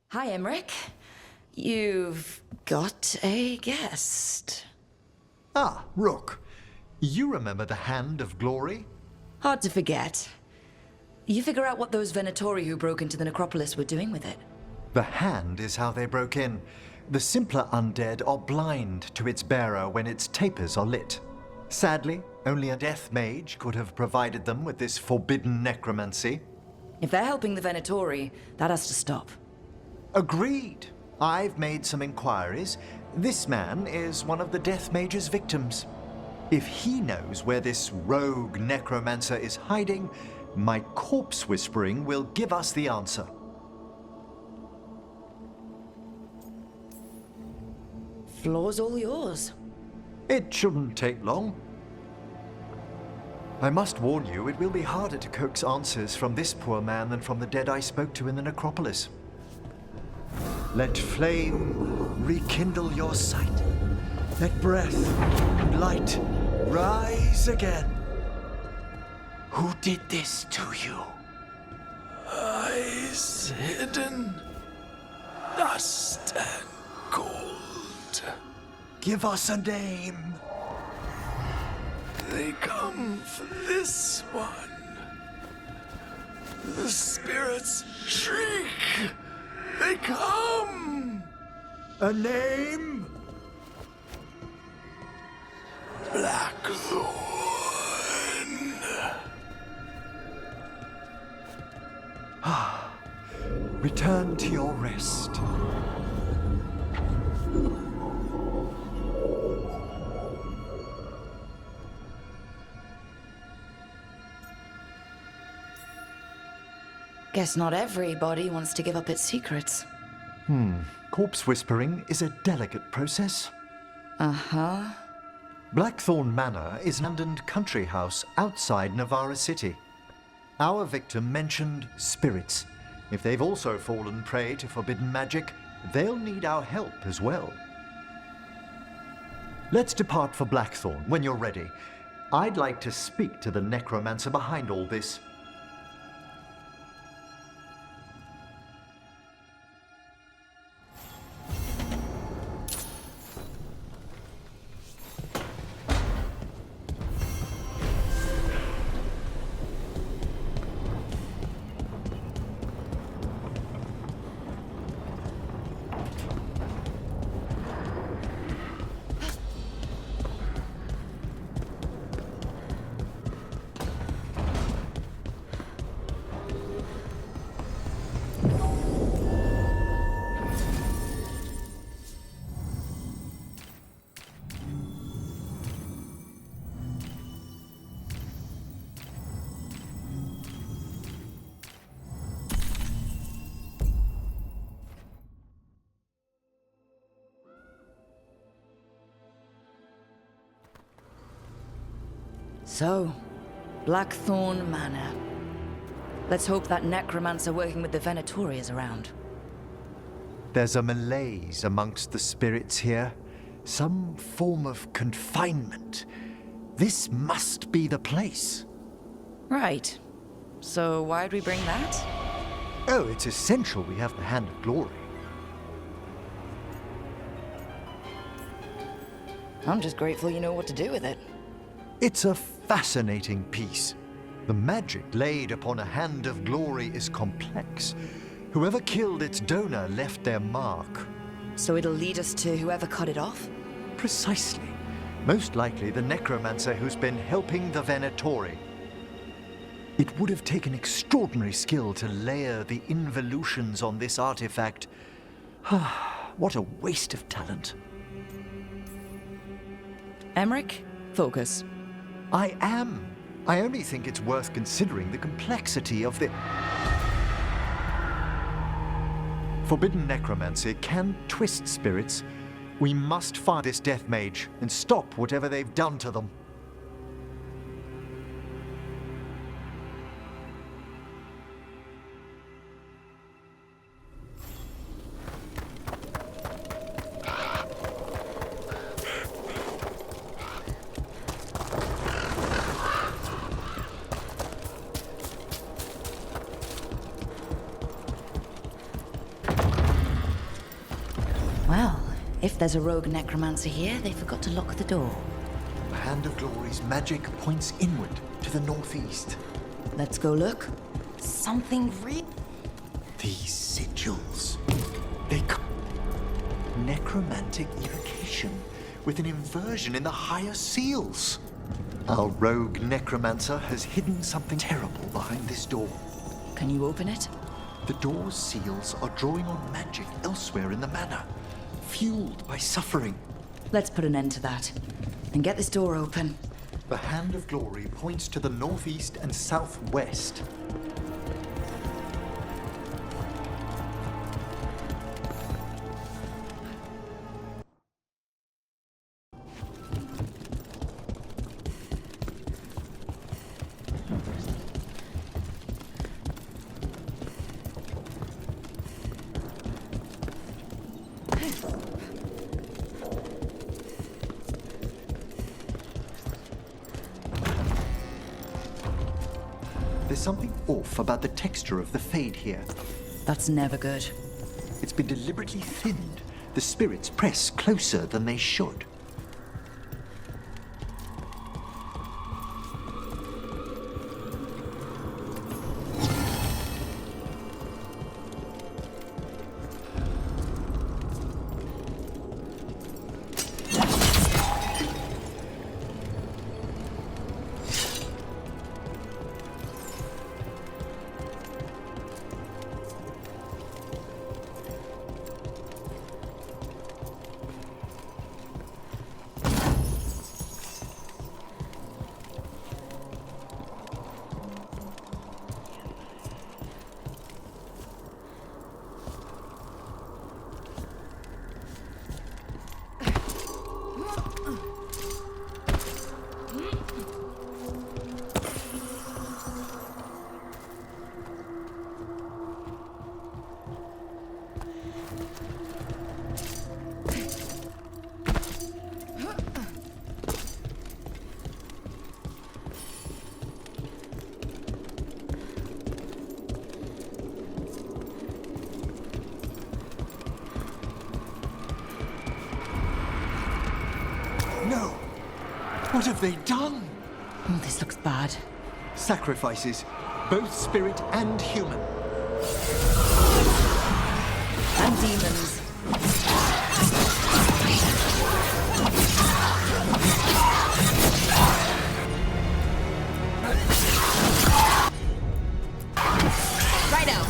Hi, Emmerich. You've got a guest. Ah, Rook. You remember the Hand of Glory? Hard to forget. You figure out what those Venatori who broke into the necropolis were doing with it. The Hand is how they broke in. The simpler undead are blind to its bearer when its tapers are lit. Sadly, only a death mage could have provided them with this forbidden necromancy. If they're helping the Venatori, that has to stop. Agreed. I've made some inquiries. This man is one of the death mage's victims. If he knows where this rogue necromancer is hiding, my corpse whispering will give us the answer. Floor's all yours. It shouldn't take long. I must warn you, it will be harder to coax answers from this poor man than from the dead I spoke to in the necropolis. Let flame rekindle your sight. Let breath and light rise again. Who did this to you? Eyes hidden, dust and gold. Give us a name. They come for this one. The spirits shriek. They come. A name? Blackthorne. Return to your rest. Guess not everybody wants to give up its secrets. Corpse whispering is a delicate process. Uh-huh. Blackthorne Manor is an abandoned country house outside Navarra City. Our victim mentioned spirits. If they've also fallen prey to forbidden magic, they'll need our help as well. Let's depart for Blackthorne when you're ready. I'd like to speak to the necromancer behind all this. So, Blackthorne Manor. Let's hope that necromancer working with the Venatori is around. There's a malaise amongst the spirits here. Some form of confinement. This must be the place. Right. So why'd we bring that? Oh, it's essential we have the Hand of Glory. I'm just grateful you know what to do with it. It's a fascinating piece. The magic laid upon a Hand of Glory is complex. Whoever killed its donor left their mark. So it'll lead us to whoever cut it off? Precisely. Most likely the necromancer who's been helping the Venatori. It would have taken extraordinary skill to layer the involutions on this artifact. What a waste of talent. Emmerich, focus. I am. I only think it's worth considering the complexity of the... Forbidden necromancy can twist spirits. We must find this death mage and stop whatever they've done to them. If there's a rogue necromancer here, they forgot to lock the door. The Hand of Glory's magic points inward to the northeast. Let's go look. Something real. These sigils. They necromantic evocation with an inversion in the higher seals. Our rogue necromancer has hidden something terrible behind this door. Can you open it? The door's seals are drawing on magic elsewhere in the manor, fueled by suffering. Let's put an end to that. And get this door open. The Hand of Glory points to the northeast and southwest. There's something off about the texture of the fade here. That's never good. It's been deliberately thinned. The spirits press closer than they should. No! What have they done? Oh, this looks bad. Sacrifices, both spirit and human. And demons. Righto.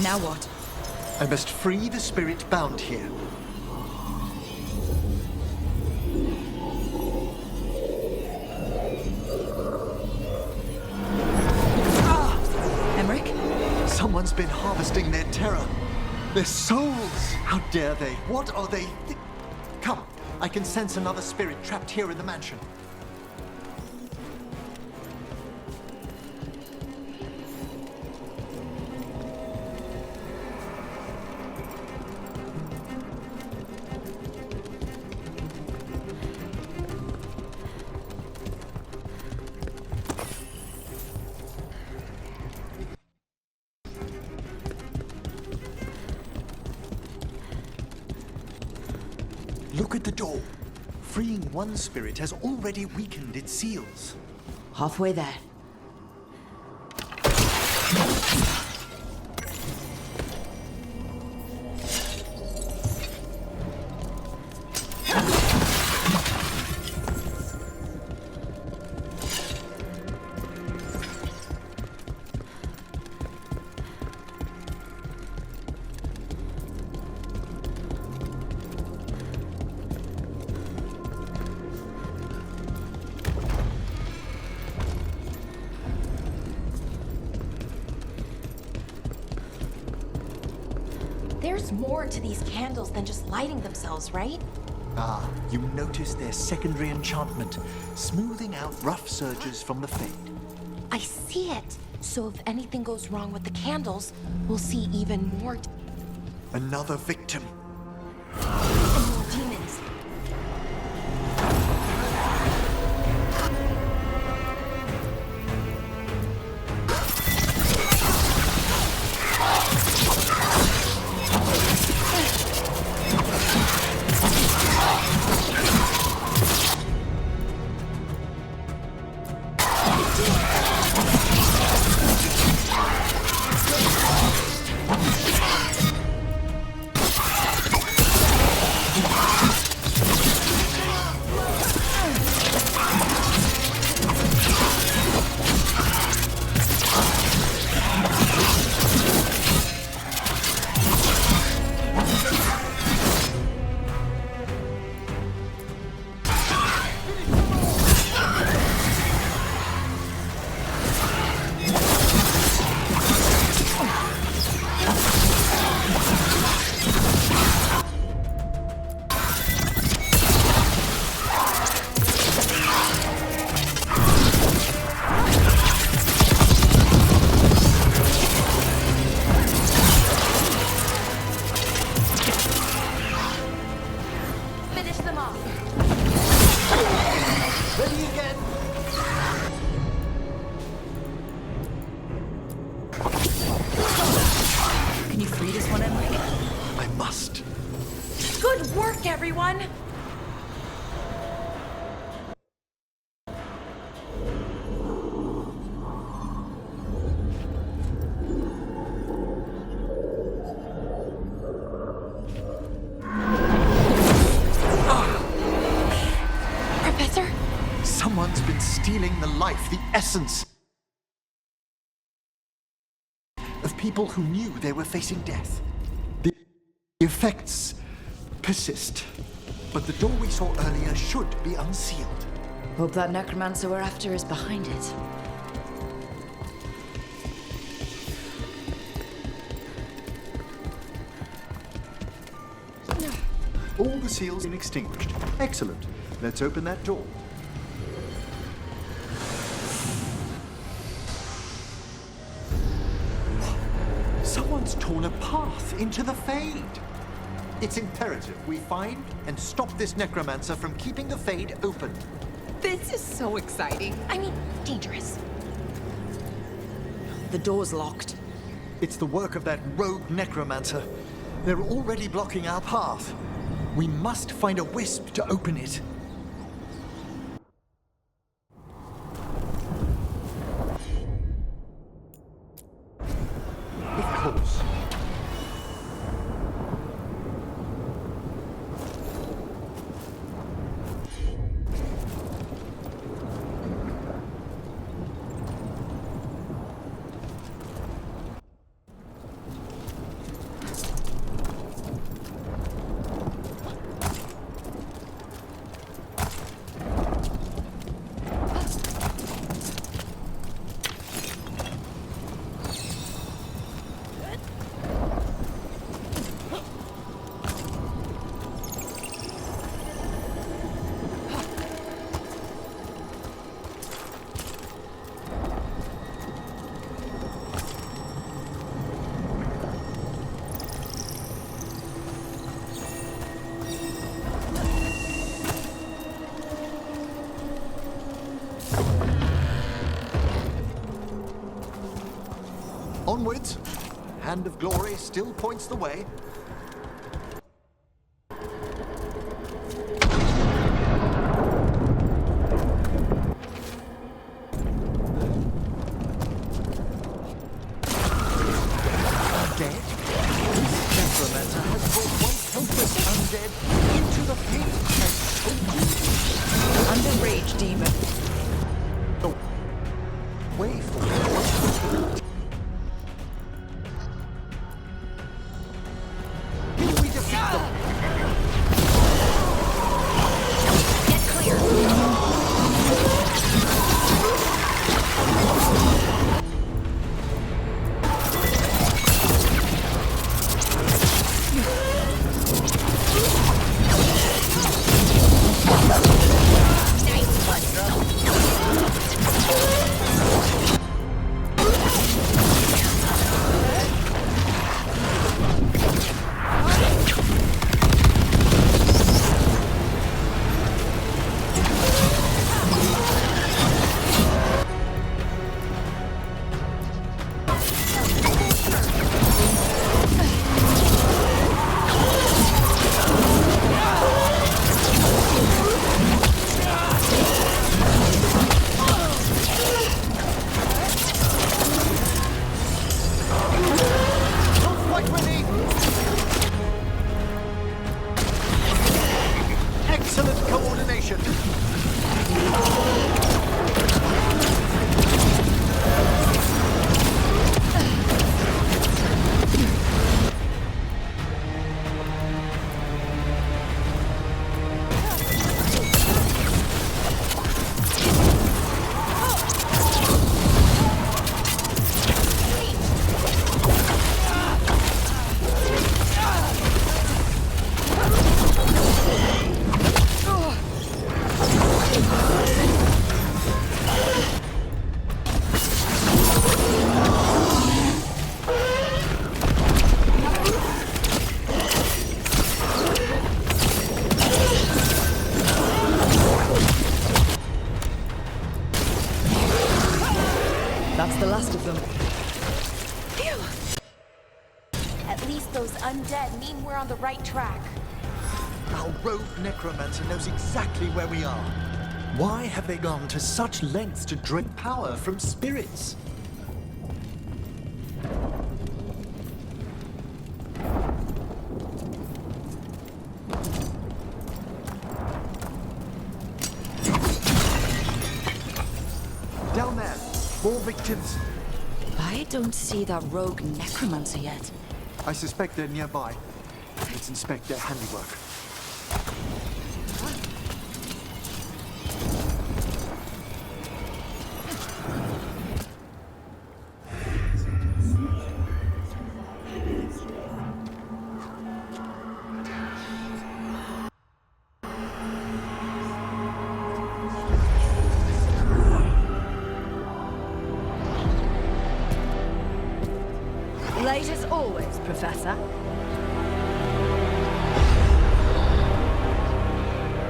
Now what? I must free the spirit bound here. Emmerich? Someone's been harvesting their terror. Their souls! How dare they? What are they? Come, I can sense another spirit trapped here in the mansion. Look at the door. Freeing one spirit has already weakened its seals. Halfway there. There's more to these candles than just lighting themselves, right? Ah, you notice their secondary enchantment, smoothing out rough surges from the fade. I see it. So if anything goes wrong with the candles, we'll see even more Another victim. and more demons. Finish them off. Ready again? Can you free this one, Emily? I must. Good work, everyone! Professor? Someone's been stealing the life, the essence of people who knew they were facing death. The effects persist, but the door we saw earlier should be unsealed. Hope that necromancer we're after is behind it. All the seals have been extinguished. Excellent. Let's open that door. Someone's torn a path into the Fade. It's imperative we find and stop this necromancer from keeping the Fade open. This is so exciting. I mean, dangerous. The door's locked. It's the work of that rogue necromancer. They're already blocking our path. We must find a wisp to open it. Of course. Onwards. Hand of Glory still points the way. pay for it. If we defeat them, Get clear. fight with me! Excellent coordination. That's the last of them. At least those undead mean we're on the right track. Our rogue necromancer knows exactly where we are. Why have they gone to such lengths to drain power from spirits? Down there, more victims. I don't see that rogue necromancer yet. I suspect they're nearby. Let's inspect their handiwork. Late as always, Professor.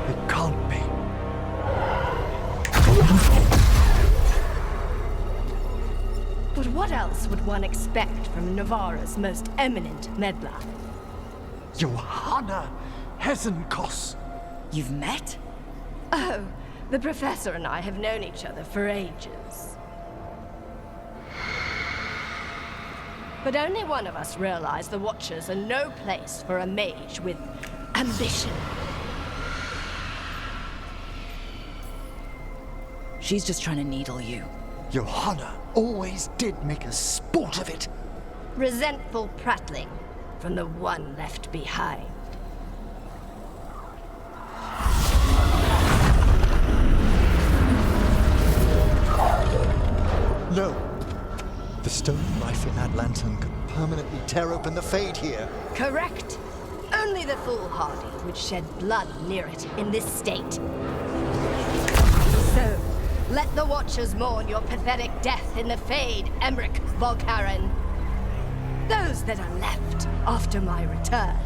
It can't be. But what else would one expect from Navarra's most eminent meddler? Johanna Hesenkos. You've met? Oh, the Professor and I have known each other for ages. But only one of us realized the Watchers are no place for a mage with ambition. She's just trying to needle you. Johanna always did make a sport of it. Resentful prattling from the one left behind. No. The stone rifle in that lantern could permanently tear open the Fade here. Correct. Only the foolhardy would shed blood near it in this state. So, let the Watchers mourn your pathetic death in the Fade, Emmerich Volkaren. Those that are left after my return.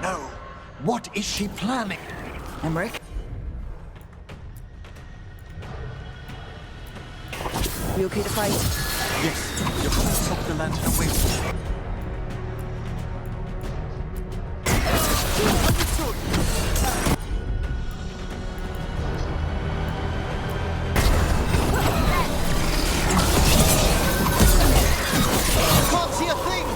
No. What is she planning? Emmerich? You okay to fight? Yes, Johanna took the lantern away from me. Can't see a thing!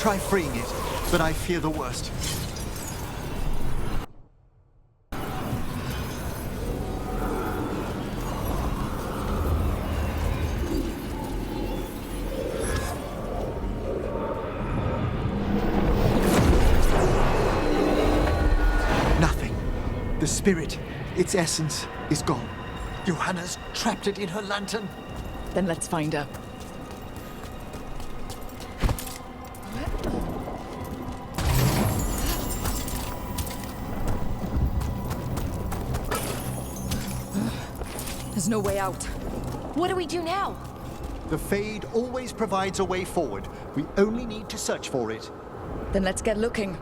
try freeing it, but I fear the worst. Nothing. The spirit, its essence, is gone. Johanna's trapped it in her lantern. Then let's find her. There's no way out. What do we do now? The Fade always provides a way forward. We only need to search for it. Then let's get looking.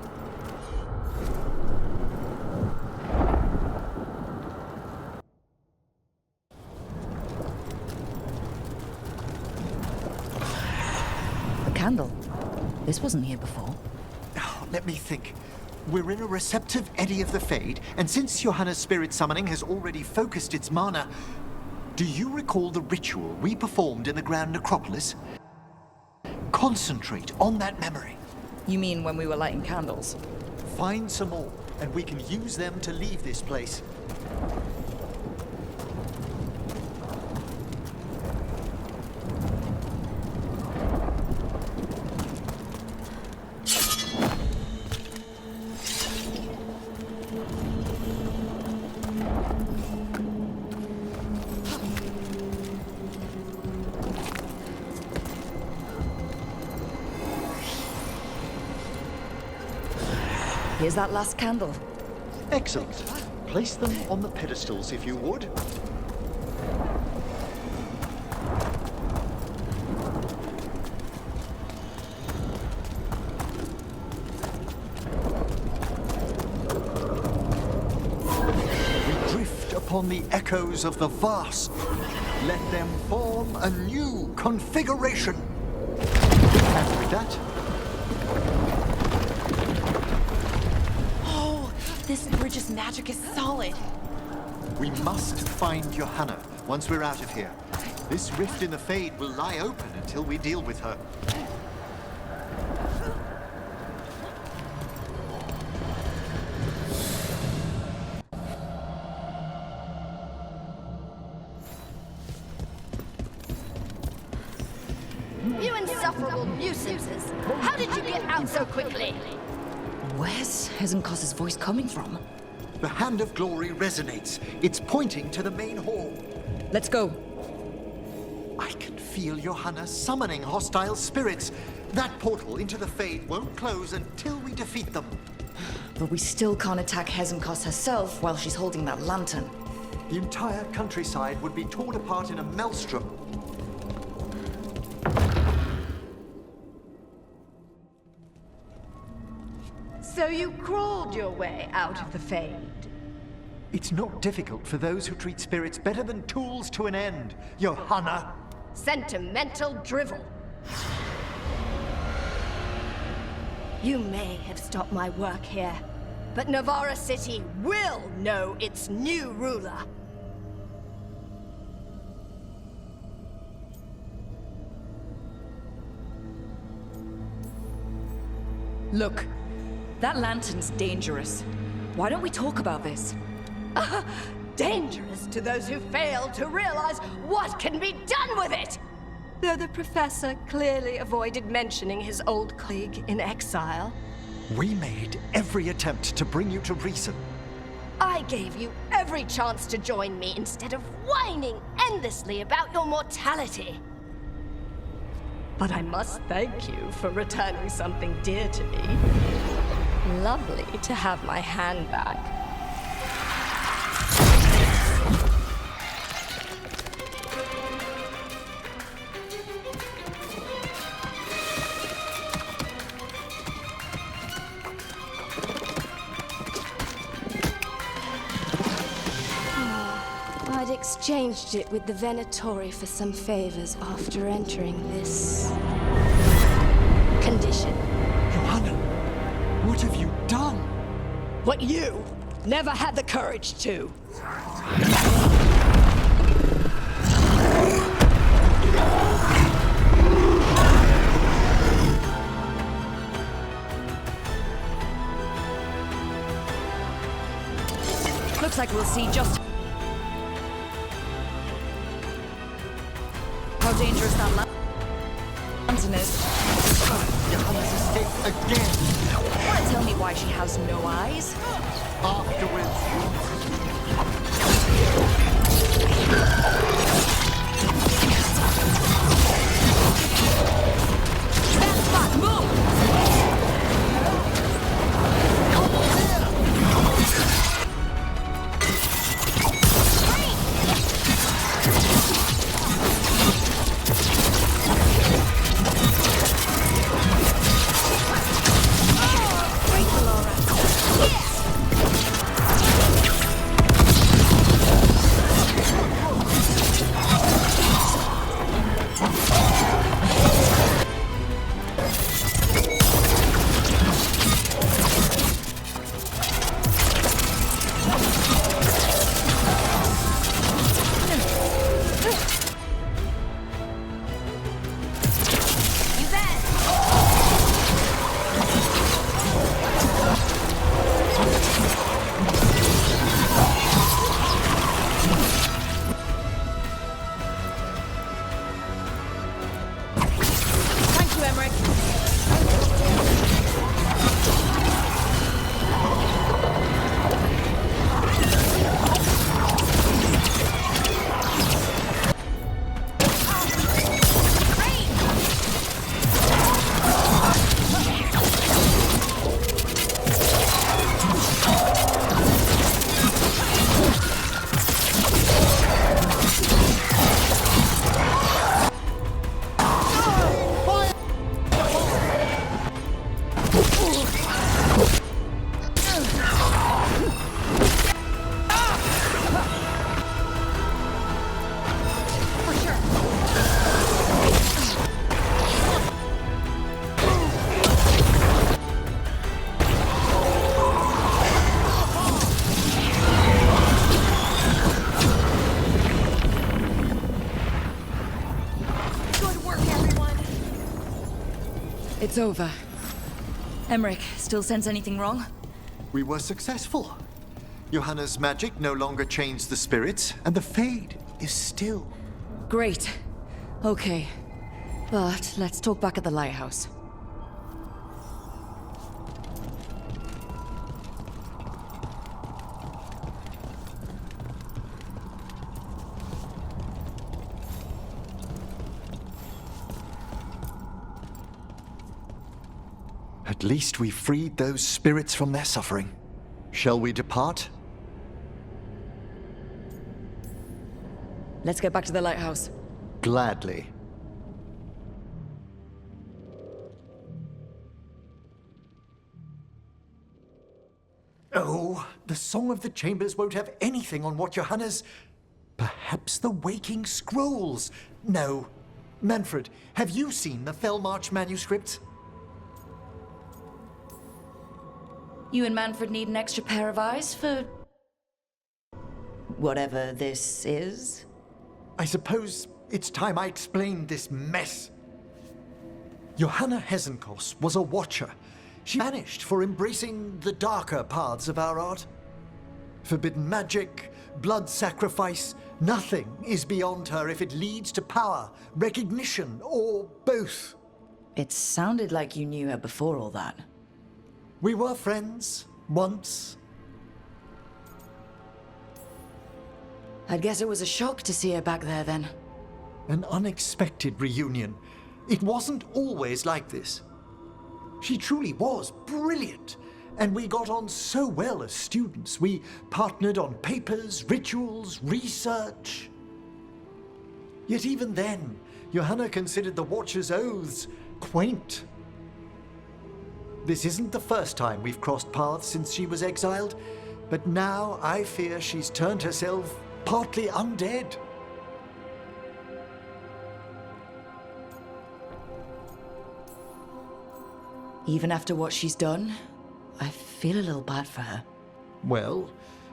A candle. This wasn't here before. Let me think. We're in a receptive eddy of the Fade, and since Johanna's spirit summoning has already focused its mana, do you recall the ritual we performed in the Grand Necropolis? Concentrate on that memory. You mean when we were lighting candles? Find some more, and we can use them to leave this place. Here's that last candle. Excellent. Place them on the pedestals, if you would. We drift upon the echoes of the vast. Let them form a new configuration. And with that, This bridge's magic is solid. we must find Johanna once we're out of here. This rift in the Fade will lie open until we deal with her. You insufferable nuisances! How did you get out so quickly? Where's Hezenkos's voice coming from? The Hand of Glory resonates. It's pointing to the main hall. Let's go. I can feel Johanna summoning hostile spirits. That portal into the Fade won't close until we defeat them. But we still can't attack Hezenkos herself while she's holding that lantern. The entire countryside would be torn apart in a maelstrom. So you crawled your way out of the Fade. It's not difficult for those who treat spirits better than tools to an end, Johanna. Sentimental drivel. You may have stopped my work here, but Navarra City will know its new ruler. Look, that lantern's dangerous. Why don't we talk about this? Dangerous to those who fail to realize what can be done with it! Though the professor clearly avoided mentioning his old colleague in exile. We made every attempt to bring you to reason. I gave you every chance to join me instead of whining endlessly about your mortality. But I must thank you for returning something dear to me. Lovely to have my hand back. I'd exchanged it with the Venatori for some favors after entering this condition. Johanna, what have you done? What you never had the courage to. Looks like we'll see just how dangerous that lantern is. Johanna's escaped again. Wanna tell me why she has no eyes? Afterwards, That's spot, move! It's over. Emmerich, still sense anything wrong? we were successful. Johanna's magic no longer changed the spirits, and the Fade is still. Great. Okay. But let's talk back at the lighthouse. At least we freed those spirits from their suffering. Shall we depart? Let's get back to the lighthouse. Gladly. Oh, the Song of the Chambers won't have anything on what Johanna's... Perhaps the Waking Scrolls? No. Manfred, have you seen the Fellmarch manuscripts? You and Manfred need an extra pair of eyes for... whatever this is? I suppose it's time I explained this mess. Johanna Hesenkos was a watcher. She vanished for embracing the darker paths of our art. Forbidden magic, blood sacrifice, nothing is beyond her if it leads to power, recognition, or both. It sounded like you knew her before all that. We were friends, once. I'd guess it was a shock to see her back there then. An unexpected reunion. It wasn't always like this. She truly was brilliant, and we got on so well as students. We partnered on papers, rituals, research. Yet even then, Johanna considered the Watcher's oaths quaint. This isn't the first time we've crossed paths since she was exiled, but now I fear she's turned herself partly undead. Even after what she's done, I feel a little bad for her. Well,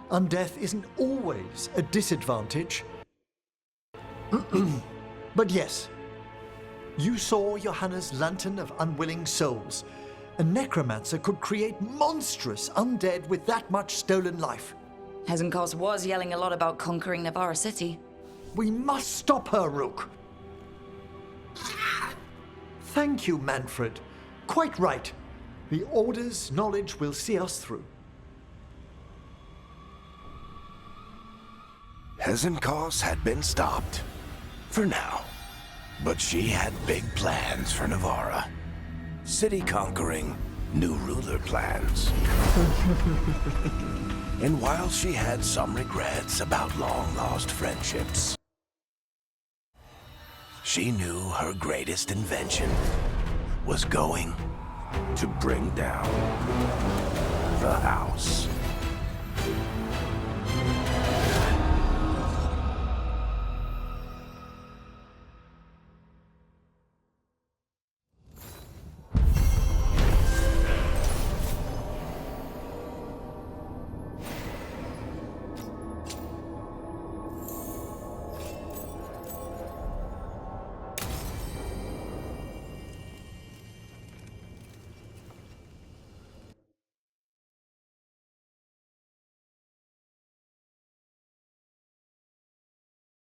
undeath isn't always a disadvantage. But yes, you saw Johanna's Lantern of Unwilling Souls. A necromancer could create monstrous undead with that much stolen life. Hezenkos was yelling a lot about conquering Navarra City. We must stop her, Rook. Thank you, Manfred. Quite right. The Order's knowledge will see us through. Hezenkos had been stopped. For now. But she had big plans for Navarra. City conquering, new ruler plans. And while she had some regrets about long-lost friendships, she knew her greatest invention was going to bring down the house.